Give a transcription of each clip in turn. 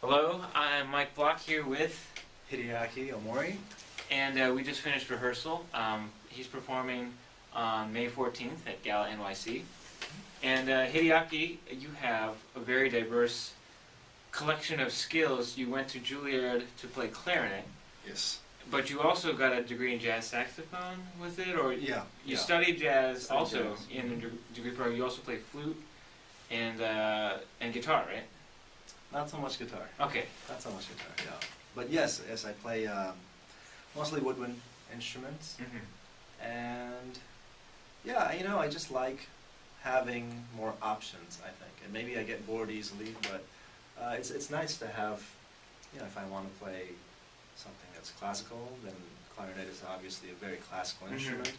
Hello, I'm Mike Block here with, Hideaki Aomori. and we just finished rehearsal. He's performing on May 14th at Gala NYC. And Hideaki, you have a very diverse collection of skills. You went to Juilliard to play clarinet, Yes. but you also got a degree in jazz saxophone with it, or Yeah. you studied jazz Studied also jazz. in a degree program. You also play flute and guitar, right? Not so much guitar. Okay. Not so much guitar. Yeah. But yes, I play mostly woodwind instruments, and yeah, I just like having more options. I think, and maybe I get bored easily, but it's nice to have. If I want to play something that's classical, then clarinet is obviously a very classical instrument.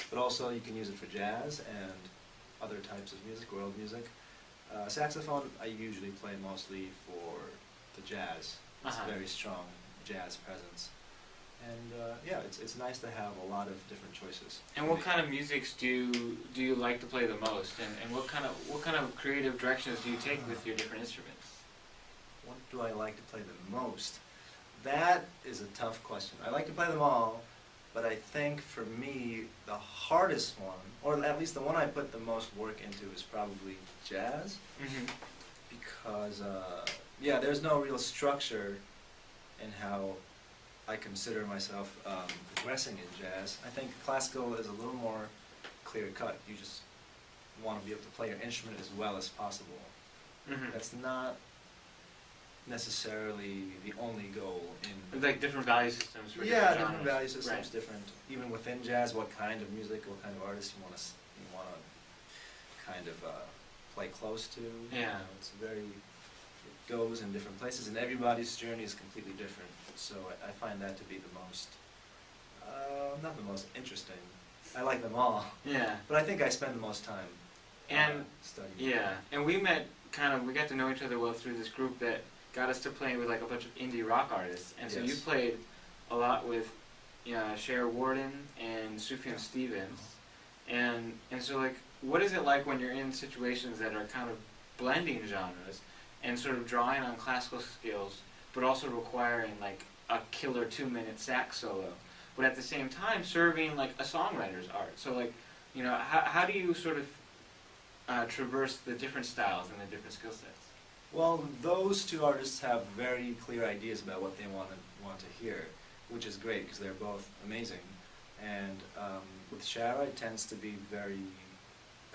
But also you can use it for jazz and other types of music, world music. Saxophone I usually play mostly for the jazz. It's a very strong jazz presence. And yeah, it's nice to have a lot of different choices. And what kind of musics do you like to play the most? And what kind of creative directions do you take with your different instruments? What do I like to play the most? That is a tough question. I like to play them all, but I think for me the hardest one, or at least the one I put the most work into, is probably jazz. Because yeah, there's no real structure in how I consider myself progressing in jazz. I think classical is a little more clear cut. You just want to be able to play your instrument as well as possible. That's not necessarily the only goal in like different value systems for different different genres. value systems, Right. different even within jazz. What kind of music, what kind of artist you want to kind of play close to. Yeah. It goes in different places, and everybody's journey is completely different. So I find that to be the most, not the most interesting. I like them all. Yeah. But I think I spend the most time studying. Yeah, and we got to know each other well through this group that got us to play with like a bunch of indie rock artists. And so you played a lot with Cher Warden and Sufjan Stevens. And so like, what is it like when you're in situations that are kind of blending genres and sort of drawing on classical skills, but also requiring like a killer 2-minute sax solo, but at the same time serving like a songwriter's art? So like, how do you sort of traverse the different styles and the different skill sets? Well, those two artists have very clear ideas about what they want to hear, which is great because they're both amazing. And with Shara, it tends to be very,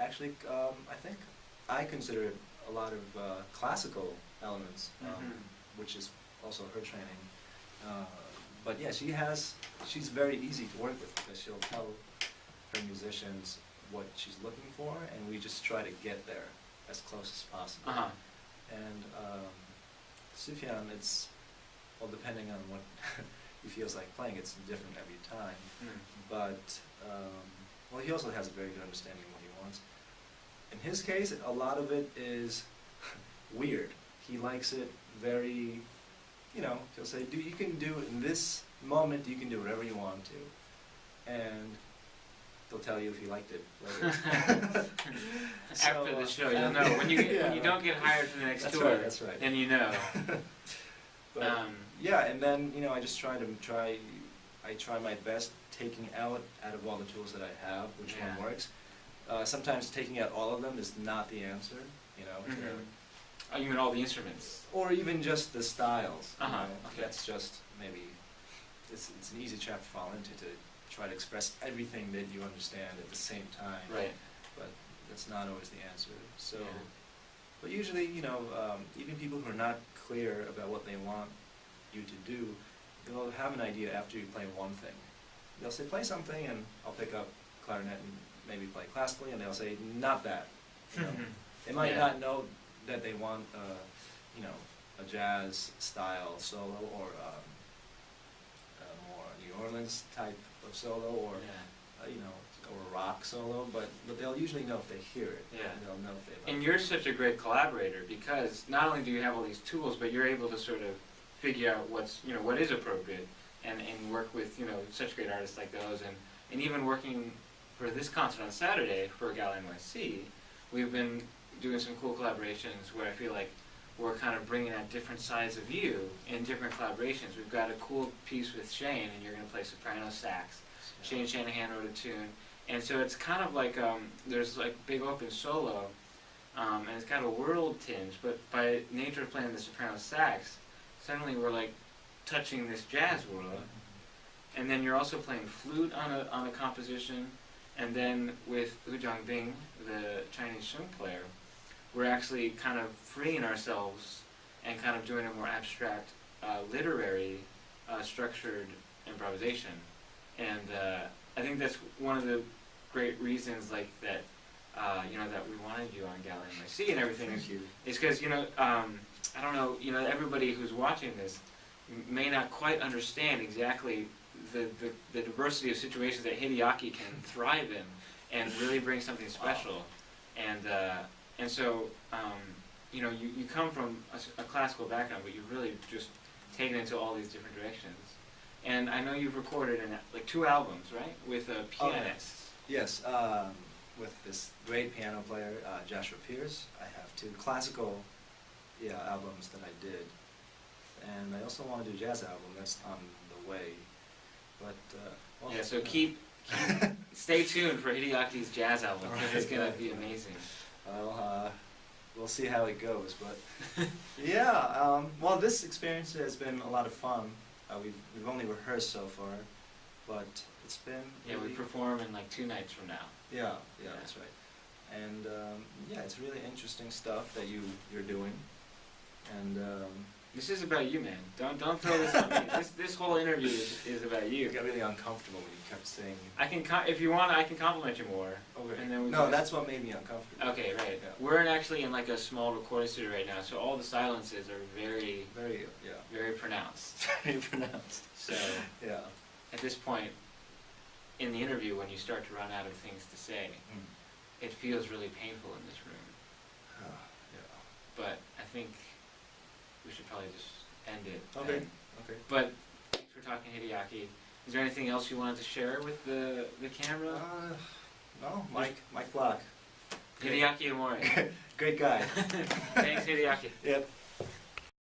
actually, I think I consider it a lot of classical elements, which is also her training. But yeah, she's very easy to work with because she'll tell her musicians what she's looking for, and we just try to get there as close as possible. And Sufjan, it's, well, depending on what he feels like playing, it's different every time. But, well, he also has a very good understanding of what he wants. In his case, a lot of it is weird. He likes it very, he'll say, you can do it in this moment, you can do whatever you want to. And he'll tell you if he liked it later. After the show, you'll know. When you don't get hired for the next tour, that's right. then you know. But, yeah, and then I just try my best taking out of all the tools that I have, which one works. Sometimes taking out all of them is not the answer. Oh, you mean all the instruments? Or even just the styles. Okay. That's just maybe it's an easy trap to fall into, to try to express everything that you understand at the same time. Right. But that's not always the answer. So, but usually, even people who are not clear about what they want you to do, they'll have an idea after you play one thing. They'll say, play something, and I'll pick up clarinet and maybe play classically, and they'll say, not that. They might not know that they want, a jazz style solo, or a more New Orleans type of solo, or or a rock solo, but they'll usually know if they hear it. Yeah. They'll know if they like And it. you're such a great collaborator because not only do you have all these tools, but you're able to sort of figure out what is appropriate and work with such great artists like those, and even working for this concert on Saturday for Gala NYC, we've been doing some cool collaborations where I feel like we're kind of bringing out different sides of you in different collaborations. We've got a cool piece with Shane, and you're going to play soprano sax. Shane Shanahan wrote a tune, and so it's kind of like there's like big open solo, and it's got a world tinge. But by nature of playing the soprano sax, suddenly we're like touching this jazz world, and then you're also playing flute on a composition, and then with Hu Bing, the Chinese sheng player, we're actually kind of freeing ourselves and kind of doing a more abstract, literary, structured improvisation. And I think that's one of the great reasons, like that, that we wanted you on Gallery MIC and everything. Thank you. Is because I don't know, everybody who's watching this may not quite understand exactly the diversity of situations that Hideaki can thrive in and really bring something special. And so, you come from a classical background, but you've really just taken it into all these different directions. And I know you've recorded like 2 albums, right, with pianists. Yes, with this great piano player, Joshua Pierce. I have 2 classical albums that I did. And I also want to do a jazz album. That's on the way. But so stay tuned for Hideaki's jazz album, because it's going to be amazing. Well, we'll see how it goes, but well, this experience has been a lot of fun. We've only rehearsed so far, but it's been we perform in like 2 nights from now. Yeah, that's right. And it's really interesting stuff that you're doing, and this is about you, man. Don't throw this on me. This whole interview is about you. I got really uncomfortable when you kept saying. I can if you want, I can compliment you more. Okay. And then that's what made me uncomfortable. Okay, right. Yeah. We're actually in like a small recording studio right now, so all the silences are very pronounced. Very pronounced. So yeah. At this point in the interview, when you start to run out of things to say, it feels really painful in this room. But I think we should probably just end it. Okay. But thanks for talking, Hideaki. Is there anything else you wanted to share with the camera? No, Mike Block. Hideaki Aomori. Great guy. Thanks, Hideaki. Yep.